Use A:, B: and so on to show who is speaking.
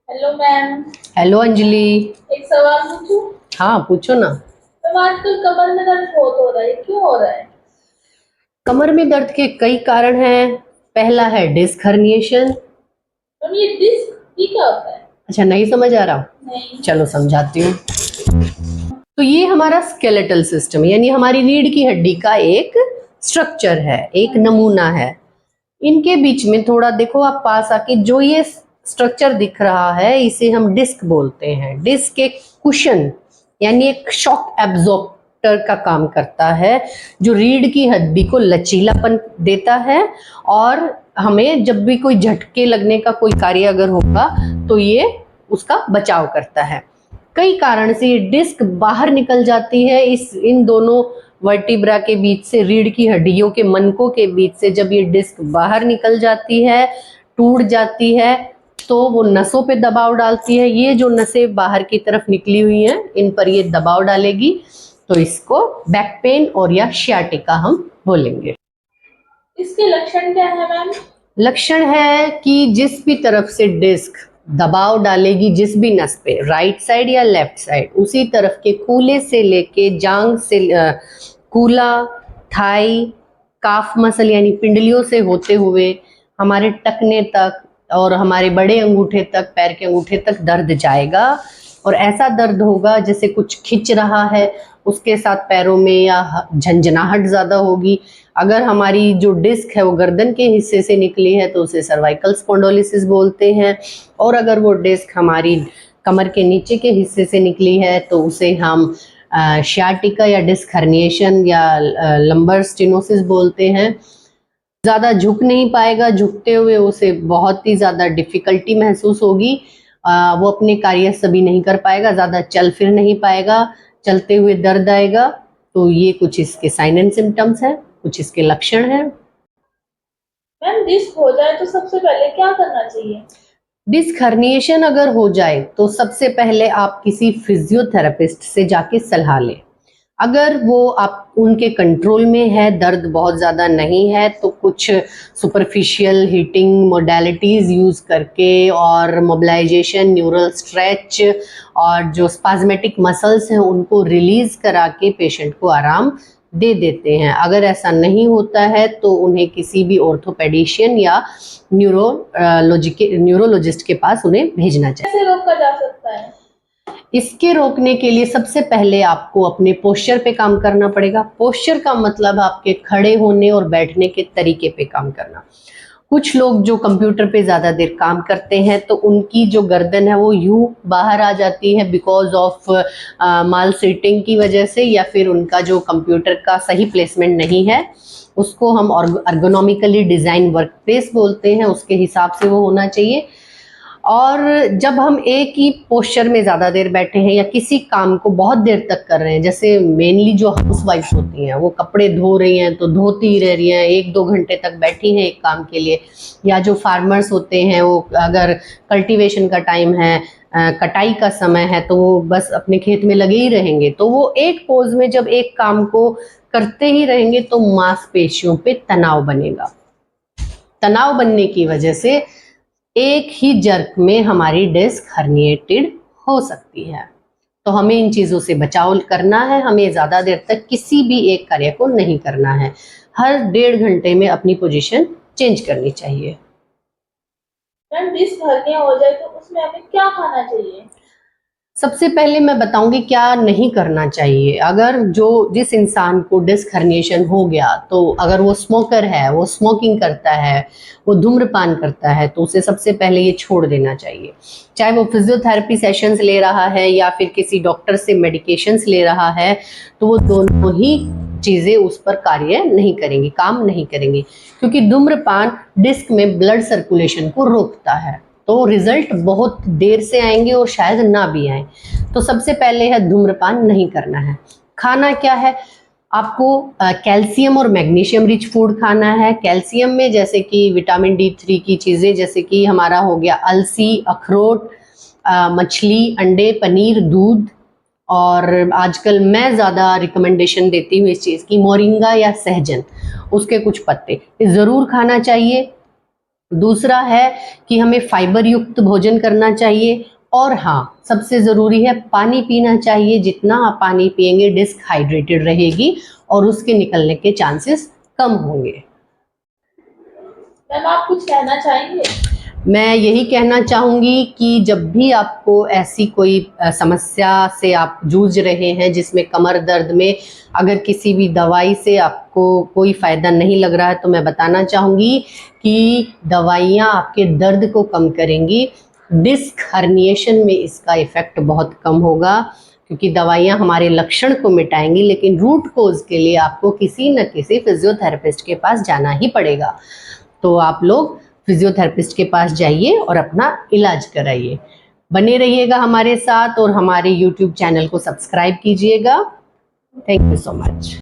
A: Hello ma'am.
B: Hello Anjali.
A: एक सवाल पूछूं?
B: हाँ पूछो ना।
A: मैम, आजकल कमर में दर्द बहुत हो रहा है, क्यों हो रहा है?
B: कमर में दर्द के कई कारण हैं। पहला है डिस्क हर्निएशन।
A: मैम, ये डिस्क ये क्या होता है?
B: अच्छा, नहीं समझ आ रहा?
A: नहीं।
B: चलो समझाती हूँ। तो ये हमारा स्केलेटल सिस्टम यानी हमारी रीढ़ की हड्डी का एक स्ट्रक्चर है, एक नमूना है। इनके बीच में थोड़ा देखो आप पास आके, जो ये स्ट्रक्चर दिख रहा है इसे हम डिस्क बोलते हैं। डिस्क एक कुशन यानी एक शॉक एब्जॉर्बर का काम करता है, जो रीढ़ की हड्डी को लचीलापन देता है और हमें जब भी कोई झटके लगने का कोई कार्य अगर होगा तो ये उसका बचाव करता है। कई कारण से ये डिस्क बाहर निकल जाती है। इन दोनों वर्टिब्रा के बीच से, रीढ़ की हड्डियों के मनकों के बीच से जब ये डिस्क बाहर निकल जाती है, टूट जाती है, तो वो नसों पे दबाव डालती है। ये जो नसें बाहर की तरफ निकली हुई हैं इन पर ये दबाव डालेगी, तो इसको बैक पेन और या शियाटिका हम बोलेंगे।
A: इसके लक्षण क्या है मैम?
B: लक्षण है कि जिस भी तरफ से डिस्क दबाव डालेगी, जिस भी नस पे, राइट साइड या लेफ्ट साइड, उसी तरफ के कूले से लेके जांग से कूला, थाई, काफ मसल यानी पिंडलियों से होते हुए हमारे टखने तक और हमारे बड़े अंगूठे तक, पैर के अंगूठे तक दर्द जाएगा। और ऐसा दर्द होगा जैसे कुछ खिंच रहा है, उसके साथ पैरों में या झंझनाहट ज़्यादा होगी। अगर हमारी जो डिस्क है वो गर्दन के हिस्से से निकली है तो उसे सर्वाइकल स्पॉन्डिलोसिस बोलते हैं, और अगर वो डिस्क हमारी कमर के नीचे के हिस्से से निकली है तो उसे हम शियाटिका या डिस्क हर्निएशन या लंबर स्टेनोसिस बोलते हैं। ज़्यादा झुक नहीं पाएगा, झुकते हुए उसे बहुत ही ज़्यादा डिफ़िकल्टी महसूस होगी। वो अपने कार्य सभी नहीं कर पाएगा, ज़्यादा चल फिर नहीं पाएगा, चलते हुए दर्द आएगा। तो ये कुछ इसके साइन एंड सिम्टम्स हैं, कुछ इसके लक्षण हैं।
A: मैम, डिस्क हो जाए तो सबसे पहले क्या करना चाहिए?
B: डिस्क हर्निएशन अगर हो जाए तो सबसे पहले आप किसी फिजियोथेरेपिस्ट से जाके सलाह लें। अगर वो आप उनके कंट्रोल में है, दर्द बहुत ज़्यादा नहीं है, तो कुछ सुपरफिशियल हीटिंग मोडालिटीज़ यूज़ करके और मोबिलाइजेशन, न्यूरल स्ट्रेच और जो स्पाज्मेटिक मसल्स हैं उनको रिलीज़ करा के पेशेंट को आराम दे देते हैं। अगर ऐसा नहीं होता है तो उन्हें किसी भी ऑर्थोपेडिशियन या न्यूरोलॉजिस्ट के पास उन्हें भेजना चाहिए।
A: कैसे रोका जा सकता है?
B: इसके रोकने के लिए सबसे पहले आपको अपने पोस्चर पे काम करना पड़ेगा। पोस्चर का मतलब आपके खड़े होने और बैठने के तरीके पे काम करना। कुछ लोग जो कंप्यूटर पे ज़्यादा देर काम करते हैं तो उनकी जो गर्दन है वो यूं बाहर आ जाती है बिकॉज ऑफ माल सीटिंग की वजह से, या फिर उनका जो कंप्यूटर का सही प्लेसमेंट नहीं है। उसको हम अर्गोनॉमिकली डिज़ाइन वर्क प्लेस बोलते हैं, उसके हिसाब से वो होना चाहिए। और जब हम एक ही पोस्चर में ज़्यादा देर बैठे हैं या किसी काम को बहुत देर तक कर रहे हैं, जैसे मेनली जो हाउस वाइफ होती हैं वो कपड़े धो रही हैं तो धोती ही रह रही हैं, 1-2 घंटे तक बैठी हैं एक काम के लिए, या जो फार्मर्स होते हैं वो अगर कल्टीवेशन का टाइम है, कटाई का समय है, तो वो बस अपने खेत में लगे ही रहेंगे। तो वो एक पोज में जब एक काम को करते ही रहेंगे तो मांसपेशियों पे तनाव बनेगा। तनाव बनने की वजह से एक ही जर्क में हमारी डिस्क हर्निएटेड हो सकती है। तो हमें इन चीज़ों से बचाव करना है। हमें ज़्यादा देर तक किसी भी एक कार्य को नहीं करना है। हर 1.5 घंटे में अपनी पोजीशन चेंज करनी चाहिए।
A: मैम, डिस्क हल्के हो जाए तो उसमें हमें क्या खाना चाहिए?
B: सबसे पहले मैं बताऊंगी क्या नहीं करना चाहिए। अगर जिस इंसान को डिस्क हर्निएशन हो गया, तो अगर वो स्मोकर है, वो स्मोकिंग करता है, वो धूम्रपान करता है, तो उसे सबसे पहले ये छोड़ देना चाहिए। चाहे वो फिजियोथेरेपी सेशंस ले रहा है या फिर किसी डॉक्टर से मेडिकेशंस ले रहा है, तो वो दोनों ही चीज़ें उस पर कार्य नहीं करेंगी, काम नहीं करेंगी, क्योंकि धूम्रपान डिस्क में ब्लड सर्कुलेशन को रोकता है। तो रिजल्ट बहुत देर से आएंगे और शायद ना भी आए। तो सबसे पहले है धूम्रपान नहीं करना है। खाना क्या है? आपको कैल्शियम और मैग्नीशियम रिच फूड खाना है। कैल्शियम में जैसे कि विटामिन D3 की चीज़ें, जैसे कि हमारा हो गया अलसी, अखरोट, मछली, अंडे, पनीर, दूध, और आजकल मैं ज़्यादा रिकमेंडेशन देती हूँ इस चीज़ की, मोरिंगा या सहजन, उसके कुछ पत्ते ज़रूर खाना चाहिए। दूसरा है कि हमें फाइबर युक्त भोजन करना चाहिए, और हाँ, सबसे ज़रूरी है पानी पीना चाहिए। जितना आप पानी पिएंगे डिस्क हाइड्रेटेड रहेगी और उसके निकलने के चांसेस कम होंगे।
A: मैम आप कुछ कहना चाहेंगे?
B: मैं यही कहना चाहूँगी कि जब भी आपको ऐसी कोई समस्या से आप जूझ रहे हैं जिसमें कमर दर्द में अगर किसी भी दवाई से आपको कोई फ़ायदा नहीं लग रहा है, तो मैं बताना चाहूँगी कि दवाइयाँ आपके दर्द को कम करेंगी। डिस्क हर्निएशन में इसका इफ़ेक्ट बहुत कम होगा, क्योंकि दवाइयाँ हमारे लक्षण को मिटाएंगी, लेकिन रूट कोज़ के लिए आपको किसी न किसी फिजियोथेरेपिस्ट के पास जाना ही पड़ेगा। तो आप लोग फिजियोथेरेपिस्ट के पास जाइए और अपना इलाज कराइए। बने रहिएगा हमारे साथ और हमारे YouTube चैनल को सब्सक्राइब कीजिएगा। Thank you so much.